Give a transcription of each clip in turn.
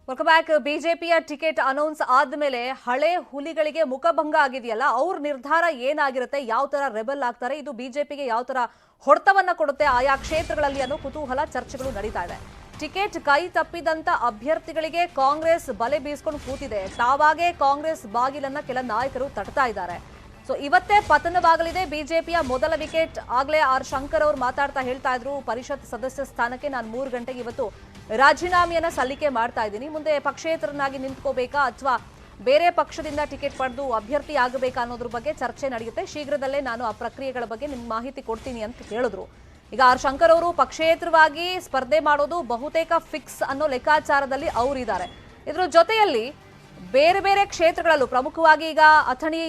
Welcome back. ಬಿಜೆಪಿಯ ticket announce ಆದ್ಮೇಲೆ ಹಳೆ ಹುಲಿಗಳಿಗೆ ಮುಖಭಂಗ ಆಗಿದೆಯಲ್ಲ, ಅವ್ರ ನಿರ್ಧಾರ ಏನಾಗಿರುತ್ತೆ, ಯಾವ ತರ ರೆಬೆಲ್ ಆಗ್ತಾರೆ, ಇದು ಬಿಜೆಪಿಗೆ ಯಾವ ತರ ಹೊಡೆತವನ್ನ ಕೊಡುತ್ತೆ ಆಯಾ ಕ್ಷೇತ್ರಗಳಲ್ಲಿ ಅನ್ನೋ ಕುತೂಹಲ ಚರ್ಚೆಗಳು ನಡೀತಾ ಇದೆ. ಟಿಕೆಟ್ ಕೈ ತಪ್ಪಿದಂತ ಅಭ್ಯರ್ಥಿಗಳಿಗೆ ಕಾಂಗ್ರೆಸ್ ಬಲೆ ಬೀಸ್ಕೊಂಡು ಕೂತಿದೆ. ತಾವಾಗೇ ಕಾಂಗ್ರೆಸ್ ಬಾಗಿಲನ್ನ ಕೆಲ ನಾಯಕರು ತಟ್ತಾ ಇದ್ದಾರೆ. ಸೊ ಇವತ್ತೇ ಪತನವಾಗಲಿದೆ ಬಿಜೆಪಿಯ ಮೊದಲ ವಿಕೆಟ್. ಆಗ್ಲೇ ಆರ್ ಶಂಕರ್ ಅವರು ಮಾತಾಡ್ತಾ ಹೇಳ್ತಾ ಇದ್ರು, ಪರಿಷತ್ ಸದಸ್ಯ ಸ್ಥಾನಕ್ಕೆ ನಾನು 3 ಗಂಟೆಗೆ ಇವತ್ತು ರಾಜೀನಾಮೆಯನ್ನ ಸಲ್ಲಿಕೆ ಮಾಡ್ತಾ ಇದ್ದೀನಿ. ಮುಂದೆ ಪಕ್ಷೇತರನಾಗಿ ನಿಂತ್ಕೋಬೇಕಾ ಅಥವಾ ಬೇರೆ ಪಕ್ಷದಿಂದ ಟಿಕೆಟ್ ಪಡೆದು ಅಭ್ಯರ್ಥಿ ಆಗಬೇಕಾ ಅನ್ನೋದ್ರ ಬಗ್ಗೆ ಚರ್ಚೆ ನಡೆಯುತ್ತೆ. ಶೀಘ್ರದಲ್ಲೇ ನಾನು ಆ ಪ್ರಕ್ರಿಯೆಗಳ ಬಗ್ಗೆ ನಿಮ್ಗೆ ಮಾಹಿತಿ ಕೊಡ್ತೀನಿ ಅಂತ ಹೇಳಿದ್ರು. ಈಗ ಆರ್ ಶಂಕರ್ ಅವರು ಪಕ್ಷೇತರವಾಗಿ ಸ್ಪರ್ಧೆ ಮಾಡೋದು ಬಹುತೇಕ ಫಿಕ್ಸ್ ಅನ್ನೋ ಲೆಕ್ಕಾಚಾರದಲ್ಲಿ ಅವರಿದ್ದಾರೆ. ಇದರ ಜೊತೆಯಲ್ಲಿ ಬೇರೆ ಬೇರೆ ಕ್ಷೇತ್ರಗಳಲ್ಲೂ ಪ್ರಮುಖವಾಗಿ ಈಗ ಅಥಣಿ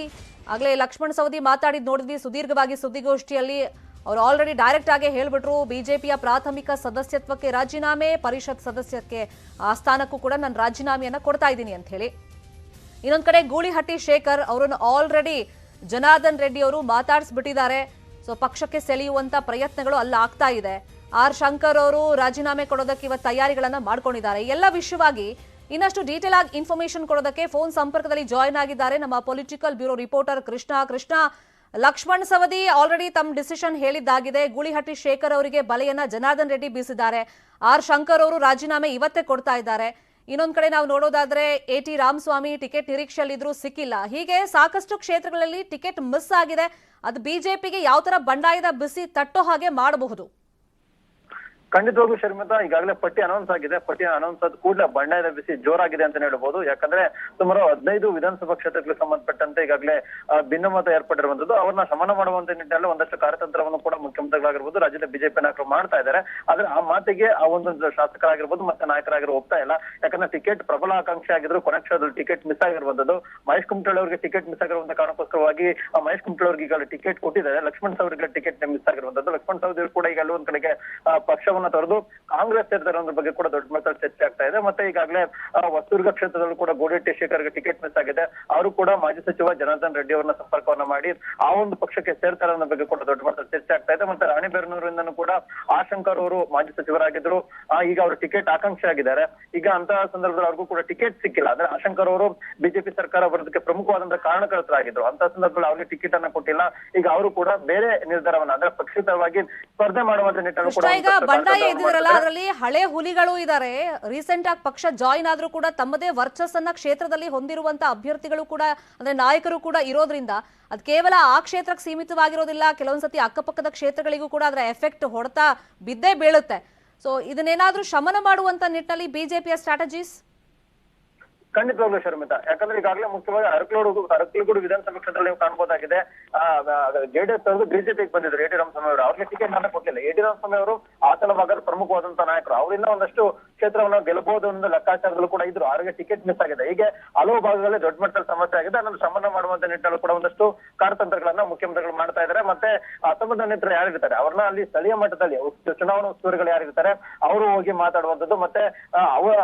ಆಗ್ಲೇ ಲಕ್ಷ್ಮಣ್ ಸವದಿ ಮಾತಾಡಿದ್ ನೋಡಿದ್ವಿ ಸುದೀರ್ಘವಾಗಿ ಸುದ್ದಿಗೋಷ್ಠಿಯಲ್ಲಿ. ಅವರು ಆಲ್ರೆಡಿ ಡೈರೆಕ್ಟ್ ಆಗಿ ಹೇಳ್ಬಿಟ್ರು, ಬಿಜೆಪಿಯ ಪ್ರಾಥಮಿಕ ಸದಸ್ಯತ್ವಕ್ಕೆ ರಾಜೀನಾಮೆ, ಪರಿಷತ್ ಸದಸ್ಯಕ್ಕೆ ಆ ಸ್ಥಾನಕ್ಕೂ ಕೂಡ ನಾನು ರಾಜೀನಾಮೆಯನ್ನ ಕೊಡ್ತಾ ಇದ್ದೀನಿ ಅಂತ ಹೇಳಿ. ಇನ್ನೊಂದ್ ಕಡೆ ಗೂಳಿಹಟ್ಟಿ ಶೇಖರ್ ಅವರನ್ನು ಆಲ್ರೆಡಿ ಜನಾರ್ದನ್ ರೆಡ್ಡಿ ಅವರು ಮಾತಾಡಿಸ್ಬಿಟ್ಟಿದ್ದಾರೆ. ಸೊ ಪಕ್ಷಕ್ಕೆ ಸೆಳೆಯುವಂತ ಪ್ರಯತ್ನಗಳು ಅಲ್ಲಿ ಆಗ್ತಾ ಇದೆ. ಆರ್ ಶಂಕರ್ ಅವರು ರಾಜೀನಾಮೆ ಕೊಡೋದಕ್ಕೆ ಇವತ್ತು ತಯಾರಿಗಳನ್ನ ಮಾಡ್ಕೊಂಡಿದ್ದಾರೆ. ಎಲ್ಲ ವಿಷಯವಾಗಿ ಇನ್ನಷ್ಟು ಡೀಟೇಲ್ ಆಗಿ ಇನ್ಫಾರ್ಮೇಶನ್ ಕೊಡೋದಕ್ಕೆ ಫೋನ್ ಸಂಪರ್ಕದಲ್ಲಿ ಜಾಯಿನ್ ಆಗಿದ್ದಾರೆ ನಮ್ಮ political bureau reporter Krishna. Lakshman Savadi already ತಮ್ಮ ಡಿಸಿಷನ್ ಹೇಳಿದ್ದಾಗಿದೆ. ಗೂಳಿಹಟ್ಟಿ ಶೇಖರ್ ಅವರಿಗೆ ಬಲೆಯನ್ನ ಜನಾರ್ದನ್ ರೆಡ್ಡಿ ಬೀಸಿದ್ದಾರೆ. ಆರ್ ಶಂಕರ್ ಅವರು ರಾಜೀನಾಮೆ ಇವತ್ತೇ ಕೊಡ್ತಾ ಇದ್ದಾರೆ. ಇನ್ನೊಂದ್ ಕಡೆ ನಾವು ನೋಡೋದಾದ್ರೆ AT ರಾಮಸ್ವಾಮಿ ಟಿಕೆಟ್ ನಿರೀಕ್ಷೆಯಲ್ಲಿದ್ರು, ಸಿಕ್ಕಿಲ್ಲ. ಹೀಗೆ ಸಾಕಷ್ಟು ಕ್ಷೇತ್ರಗಳಲ್ಲಿ ಟಿಕೆಟ್ ಮಿಸ್ ಆಗಿದೆ. ಅದು ಬಿಜೆಪಿಗೆ ಯಾವ ತರ ಬಂಡಾಯದ ಬಿಸಿ ತಟ್ಟೋ ಹಾಗೆ ಮಾಡಬಹುದು? ಖಂಡಿತವಾಗ್ಲೂ ಶರ್ಮಿತಾ, ಈಗಾಗಲೇ ಪಟ್ಟಿ ಅನೌನ್ಸ್ ಆಗಿದೆ. ಪಟ್ಟಿ ಅನೌನ್ಸ್ ಆದ ಕೂಡಲೇ ಬಂಡಾಯದ ಬಿಸಿ ಜೋರಾಗಿದೆ ಅಂತ ಹೇಳ್ಬಹುದು. ಯಾಕಂದ್ರೆ ಸುಮಾರು 15 ವಿಧಾನಸಭಾ ಕ್ಷೇತ್ರಗಳಿಗೆ ಸಂಬಂಧಪಟ್ಟಂತೆ ಈಗಾಗಲೇ ಭಿನ್ನಮತ ಏರ್ಪಟ್ಟಿರುವಂತದ್ದು. ಅವ್ರನ್ನ ಶಮನ ಮಾಡುವಂತ ನಿಟ್ಟಿನಲ್ಲಿ ಒಂದಷ್ಟು ಕಾರ್ಯತಂತ್ರವನ್ನು ಕೂಡ ಮುಖ್ಯಮಂತ್ರಿಗಳಾಗಿರ್ಬೋದು, ರಾಜ್ಯದ ಬಿಜೆಪಿ ನಾಯಕರು ಮಾಡ್ತಾ ಇದ್ದಾರೆ. ಆದ್ರೆ ಆ ಮಾತಿಗೆ ಆ ಒಂದು ಶಾಸಕರಾಗಿರ್ಬೋದು ಮತ್ತೆ ನಾಯಕರಾಗಿರೋ ಹೋಗ್ತಾ ಇಲ್ಲ. ಯಾಕಂದ್ರೆ ಟಿಕೆಟ್ ಪ್ರಬಲ ಆಕಾಂಕ್ಷೆ ಆಗಿದ್ರು ಕೊನೆ ಕ್ಷಣದಲ್ಲಿ ಟಿಕೆಟ್ ಮಿಸ್ ಆಗಿರುವಂತದ್ದು. ಮಹೇಶ್ ಕುಮಟಳ್ಳಿ ಅವರಿಗೆ ಟಿಕೆಟ್ ಮಿಸ್ ಆಗಿರುವಂತ ಕಾರಣಕ್ಕೋಸ್ಕರವಾಗಿ ಮಹೇಶ್ ಕುಮಟಳ್ಳಿ ಅವರಿಗೆ ಈಗ ಟಿಕೆಟ್ ಕೊಟ್ಟಿದ್ದಾರೆ. ಲಕ್ಷ್ಮಣ್ ಸವದಿಗೆ ಟಿಕೆಟ್ ಮಿಸ್ ಆಗಿರುವಂತದ್ದು. ಲಕ್ಷ್ಮಣ್ ಸವದಿ ಕೂಡ ಈಗ ಒಂದ್ ಕಡೆಗೆ ಪಕ್ಷ ತೊರೆದು ಕಾಂಗ್ರೆಸ್ ಸೇರ್ತಾರೆ ಅನ್ನೋದ್ರ ಬಗ್ಗೆ ಕೂಡ ದೊಡ್ಡ ಮಟ್ಟದಲ್ಲಿ ಚರ್ಚೆ ಆಗ್ತಾ ಇದೆ. ಮತ್ತೆ ಈಗಾಗಲೇ ಹೊಸದುರ್ಗ ಕ್ಷೇತ್ರದಲ್ಲೂ ಕೂಡ ಗೂಳಿಹಟ್ಟಿ ಶೇಖರ್ಗೆ ಟಿಕೆಟ್ ಮಿಸ್ ಆಗಿದೆ. ಅವರು ಕೂಡ ಮಾಜಿ ಸಚಿವ ಜನಾರ್ದನ್ ರೆಡ್ಡಿ ಅವರನ್ನ ಸಂಪರ್ಕವನ್ನ ಮಾಡಿ ಆ ಒಂದು ಪಕ್ಷಕ್ಕೆ ಸೇರ್ತಾರೆ ಅನ್ನೋ ಬಗ್ಗೆ ಕೂಡ ದೊಡ್ಡ ಮಟ್ಟದಲ್ಲಿ ಚರ್ಚೆ ಆಗ್ತಾ ಇದೆ. ಮತ್ತೆ ರಾಣಿಬೆನ್ನೂರಿಂದನೂ ಕೂಡ ಆರ್ ಶಂಕರ್ ಅವರು ಮಾಜಿ ಸಚಿವರಾಗಿದ್ರು, ಈಗ ಅವರು ಟಿಕೆಟ್ ಆಕಾಂಕ್ಷಿ ಆಗಿದ್ದಾರೆ. ಈಗ ಅಂತಹ ಸಂದರ್ಭದಲ್ಲಿ ಅವ್ರಿಗೂ ಕೂಡ ಟಿಕೆಟ್ ಸಿಕ್ಕಿಲ್ಲ. ಅಂದ್ರೆ ಆರ್ ಶಂಕರ್ ಅವರು ಬಿಜೆಪಿ ಸರ್ಕಾರ ಬರೋದಕ್ಕೆ ಪ್ರಮುಖವಾದಂತಹ ಕಾರಣಕರ್ತರಾಗಿದ್ರು. ಅಂತಹ ಸಂದರ್ಭದಲ್ಲಿ ಅವ್ರಿಗೆ ಟಿಕೆಟ್ ಅನ್ನ ಕೊಟ್ಟಿಲ್ಲ. ಈಗ ಅವರು ಕೂಡ ಬೇರೆ ನಿರ್ಧಾರವನ್ನ ಅಂದ್ರೆ ಪಕ್ಷೇತರವಾಗಿ ಸ್ಪರ್ಧೆ ಮಾಡುವಂತ ನಿಟ್ಟಿನಲ್ಲಿ ಕೂಡ ಅದರಲ್ಲಿ ಹಳೆ ಹುಲಿಗಳು ಇದ್ದಾರೆ. ರೀಸೆಂಟ್ ಆಗಿ ಪಕ್ಷ ಜಾಯಿನ್ ಆದ್ರೂ ಕೂಡ ತಮ್ಮದೇ ವರ್ಚಸ್ಸನ್ನ ಕ್ಷೇತ್ರದಲ್ಲಿ ಹೊಂದಿರುವಂತ ಅಭ್ಯರ್ಥಿಗಳು ಕೂಡ ಅಂದ್ರೆ ನಾಯಕರು ಕೂಡ ಇರೋದ್ರಿಂದ ಅದು ಕೇವಲ ಆ ಕ್ಷೇತ್ರಕ್ಕೆ ಸೀಮಿತವಾಗಿರೋದಿಲ್ಲ. ಕೆಲವೊಂದ್ಸತಿ ಅಕ್ಕಪಕ್ಕದ ಕ್ಷೇತ್ರಗಳಿಗೂ ಕೂಡ ಅದರ ಎಫೆಕ್ಟ್ ಹೊಡೆತ ಬಿದ್ದೇ ಬೀಳುತ್ತೆ. ಸೊ ಇದನ್ನೇನಾದ್ರೂ ಶಮನ ಮಾಡುವಂತ ನಿಟ್ಟಿನಲ್ಲಿ ಬಿಜೆಪಿಯ ಸ್ಟ್ರಾಟಜೀಸ್ ಖಂಡಿತವಾಗ್ಲೂ ಶರ್ಮಿತಾ. ಯಾಕಂದ್ರೆ ಈಗಾಗಲೇ ಮುಖ್ಯವಾಗಿ ಅರಕಲಗೂಡು ವಿಧಾನಸಭಾ ಕ್ಷೇತ್ರದಲ್ಲಿ ಕಾಣಬಹುದಾಗಿದೆ. ಜೆಡಿಎಸ್ ಅವರು ಬಿಜೆಪಿಗೆ ಬಂದಿದ್ರು AT ರಾಮಸ್ವಾಮಿ ಅವರು. ಅವ್ರಿಗೆ ಟಿಕೆಟ್ ನಾನು ಕೊಟ್ಟಿಲ್ಲ. AT ರಾಮಸ್ವಾಮಿ ಅವರು ಹಾಸನ ಭಾಗದ ಪ್ರಮುಖವಾದಂತಹ ನಾಯಕರು. ಅವರಿಂದ ಒಂದಷ್ಟು ಕ್ಷೇತ್ರವನ್ನ ಗೆಲ್ಲಬಹುದು ಅನ್ನೋ ಲೆಕ್ಕಾಚಾರದಲ್ಲೂ ಕೂಡ ಇದ್ರು. ಅವರಿಗೆ ಟಿಕೆಟ್ ಮಿಸ್ ಆಗಿದೆ. ಹೀಗೆ ಹಲವು ಭಾಗಗಳಲ್ಲಿ ದೊಡ್ಡ ಮಟ್ಟದಲ್ಲಿ ಸಮಸ್ಯೆ ಆಗಿದೆ. ಅದನ್ನು ಶಮನ ಮಾಡುವಂತ ನಿಟ್ಟಿನಲ್ಲೂ ಕೂಡ ಒಂದಷ್ಟು ಕಾರ್ಯತಂತ್ರಗಳನ್ನ ಮುಖ್ಯಮಂತ್ರಿಗಳು ಮಾಡ್ತಾ ಇದ್ದಾರೆ. ಮತ್ತೆ ಅಸಂಬದ್ಧ ನೇತೃತ್ವ ಯಾರಿರ್ತಾರೆ ಅವ್ರನ್ನ ಅಲ್ಲಿ ಸ್ಥಳೀಯ ಮಟ್ಟದಲ್ಲಿ ಚುನಾವಣಾ ಉಸ್ತುವಾರಿಗಳು ಯಾರಿರ್ತಾರೆ ಅವರು ಹೋಗಿ ಮಾತಾಡುವಂಥದ್ದು, ಮತ್ತೆ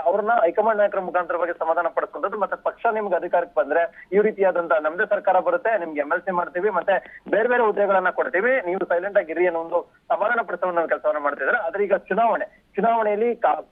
ಅವ್ರನ್ನ ಹೈಕಮಾಂಡ್ ನಾಯಕರ ಮುಖಾಂತರವಾಗಿ ಸಮಾಧಾನ ಪಡಿಸುವಂಥದ್ದು. ಮತ್ತೆ ಪಕ್ಷ ನಿಮ್ಗೆ ಅಧಿಕಾರಕ್ಕೆ ಬಂದ್ರೆ ಈ ರೀತಿಯಾದಂತಹ ನಮ್ದೇ ಸರ್ಕಾರ ಬರುತ್ತೆ, ನಿಮ್ಗೆ MLC ಮಾಡ್ತೀವಿ, ಮತ್ತೆ ಬೇರೆ ಬೇರೆ ಹುದ್ದೆಗಳನ್ನ ಕೊಡ್ತೀವಿ, ನೀವು ಸೈಲೆಂಟ್ ಆಗಿ ಇರಿ ಅನ್ನೋ ಒಂದು ಸಮಾಧಾನ ಪಡಿಸುವ ಕೆಲಸವನ್ನ ಮಾಡ್ತಿದ್ದಾರೆ. ಆದ್ರೆ ಈಗ ಚುನಾವಣೆಯಲ್ಲಿ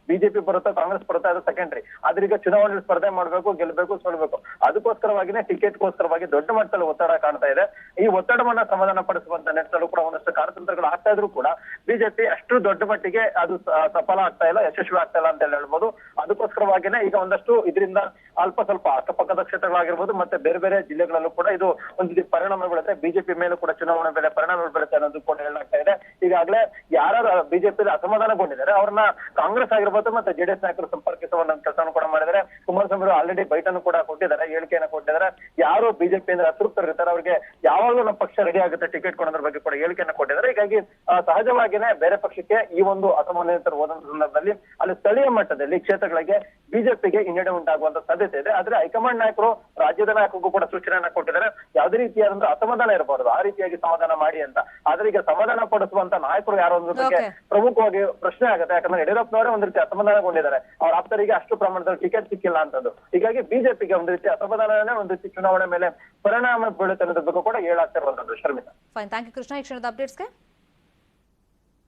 ಬಿಜೆಪಿ ಬರುತ್ತೋ ಕಾಂಗ್ರೆಸ್ ಬರುತ್ತೋ ಅದು ಸೆಕೆಂಡ್ರಿ. ಆದ್ರೆ ಈಗ ಚುನಾವಣೆಯಲ್ಲಿ ಸ್ಪರ್ಧೆ ಮಾಡ್ಬೇಕು, ಗೆಲ್ಲಬೇಕು, ಸೋಲ್ಬೇಕು. ಅದಕ್ಕೋಸ್ಕರವಾಗಿನೇ ಟಿಕೆಟ್ಗೋಸ್ಕರವಾಗಿ ದೊಡ್ಡ ಮಟ್ಟದಲ್ಲಿ ಒತ್ತಡ ಕಾಣ್ತಾ ಇದೆ. ಈ ಒತ್ತಡವನ್ನ ಸಮಾಧಾನ ಪಡಿಸುವಂತ ನಿಟ್ಟಿನಲ್ಲೂ ಕೂಡ ಒಂದಷ್ಟು ಕಾರ್ಯತಂತ್ರಗಳು ಆಗ್ತಾ ಇದ್ರು ಕೂಡ ಬಿಜೆಪಿ ಅಷ್ಟು ದೊಡ್ಡ ಮಟ್ಟಿಗೆ ಅದು ಸಫಲ ಆಗ್ತಾ ಇಲ್ಲ, ಯಶಸ್ವಿ ಆಗ್ತಾ ಇಲ್ಲ ಅಂತ ಹೇಳ್ಬೋದು. ಅದಕ್ಕೋಸ್ಕರವಾಗಿನೇ ಈಗ ಒಂದಷ್ಟು ಇದರಿಂದ ಅಲ್ಪ ಸ್ವಲ್ಪ ಅಕ್ಕಪಕ್ಕದ ಕ್ಷೇತ್ರಗಳಾಗಿರ್ಬೋದು ಮತ್ತೆ ಬೇರೆ ಬೇರೆ ಜಿಲ್ಲೆಗಳಲ್ಲೂ ಕೂಡ ಇದು ಒಂದು ಪರಿಣಾಮ ಬೀಳುತ್ತೆ. ಬಿಜೆಪಿ ಮೇಲೂ ಕೂಡ ಚುನಾವಣೆ ಮೇಲೆ ಪರಿಣಾಮ ಬೀಳುತ್ತೆ ಅನ್ನೋದು ಕೂಡ ಹೇಳಲಾಗ್ತಾ ಇದೆ. ಈಗಾಗಲೇ ಯಾರು ಬಿಜೆಪಿ ಅಸಮಾಧಾನಗೊಂಡಿದ್ದಾರೆ ಅವ್ರನ್ನ ಕಾಂಗ್ರೆಸ್ ಆಗಿರ್ಬೋದು ಮತ್ತೆ ಜೆಡಿಎಸ್ ನಾಯಕರು ಸಂಪರ್ಕಿಸುವ ಕೆಲಸವನ್ನು ಕೂಡ ಮಾಡಿದ್ದಾರೆ. ಕುಮಾರಸ್ವಾಮಿ ಅವರು ಆಲ್ರೆಡಿ ಬೈಟನ್ನು ಕೂಡ ಕೊಟ್ಟಿದ್ದಾರೆ, ಹೇಳಿಕೆಯನ್ನು ಕೊಟ್ಟಿದ್ದಾರೆ. ಯಾರು ಬಿಜೆಪಿ ಅಂದ್ರೆ ಅತೃಪ್ತರಿರ್ತಾರೆ ಅವ್ರಿಗೆ ಯಾವಾಗಲೂ ನಮ್ಮ ಪಕ್ಷ ರೆಡಿ ಆಗುತ್ತೆ ಟಿಕೆಟ್ ಕೊಡೋದ್ರ ಬಗ್ಗೆ ಕೂಡ ಹೇಳಿಕೆಯನ್ನು ಕೊಟ್ಟಿದ್ದಾರೆ. ಹೀಗಾಗಿ ಸಹಜವಾಗಿನೇ ಬೇರೆ ಪಕ್ಷಕ್ಕೆ ಈ ಒಂದು ಅಸಮಾಧಾನಿತರು ಹೋದಂತ ಸಂದರ್ಭದಲ್ಲಿ ಅಲ್ಲಿ ಸ್ಥಳೀಯ ಮಟ್ಟದಲ್ಲಿ ಕ್ಷೇತ್ರಗಳಿಗೆ ಬಿಜೆಪಿಗೆ ಹಿನ್ನಡೆ ಉಂಟಾಗುವಂತ ಸಾಧ್ಯತೆ ಇದೆ. ಆದ್ರೆ ಹೈಕಮಾಂಡ್ ನಾಯಕರು ರಾಜ್ಯದ ನಾಯಕರಿಗೂ ಕೂಡ ಸೂಚನೆಯನ್ನ ಕೊಟ್ಟಿದ್ದಾರೆ, ಯಾವುದೇ ರೀತಿಯಾದಂತಹ ಅಸಮಾಧಾನ ಇರಬಾರದು, ಆ ರೀತಿಯಾಗಿ ಸಮಾಧಾನ ಮಾಡಿ ಅಂತ. ಆದ್ರೆ ಈಗ ಸಮಾಧಾನ ಪಡಿಸುವಂತ ನಾಯಕರು ಯಾರು ಅನ್ನೋದ್ರ ಬಗ್ಗೆ ಪ್ರಮುಖವಾಗಿ ಪ್ರಶ್ನೆ ಆಗುತ್ತೆ. ಯಾಕಂದ್ರೆ ಯಡಿಯೂರಪ್ಪನವರೇ ಒಂದ್ ರೀತಿ ಅಸಮಾಧಾನಗೊಂಡಿದ್ದಾರೆ, ಅವ್ರ ಆಪ್ತರಿಗೆ ಅಷ್ಟು ಪ್ರಮಾಣದಲ್ಲಿ ಟಿಕೆಟ್ ಸಿಕ್ಕಿಲ್ಲ ಅಂತದ್ದು. ಹೀಗಾಗಿ ಬಿಜೆಪಿಗೆ ಒಂದ್ ರೀತಿ ಅಸಮಾಧಾನನೇ ಒಂದ್ ರೀತಿ ಚುನಾವಣೆ ಮೇಲೆ ಪರಿಣಾಮ ಬೀಳುತ್ತೆ ಅನ್ನೋದ್ರ ಬಗ್ಗೆ ಕೂಡ ಹೇಳಾಗ್ತಿರುವಂತದ್ದು. Sharmita, fine, thank you Krishna ಈ ಕ್ಷಣದ ಅಪ್ಡೇಟ್ಸ್ಗೆ.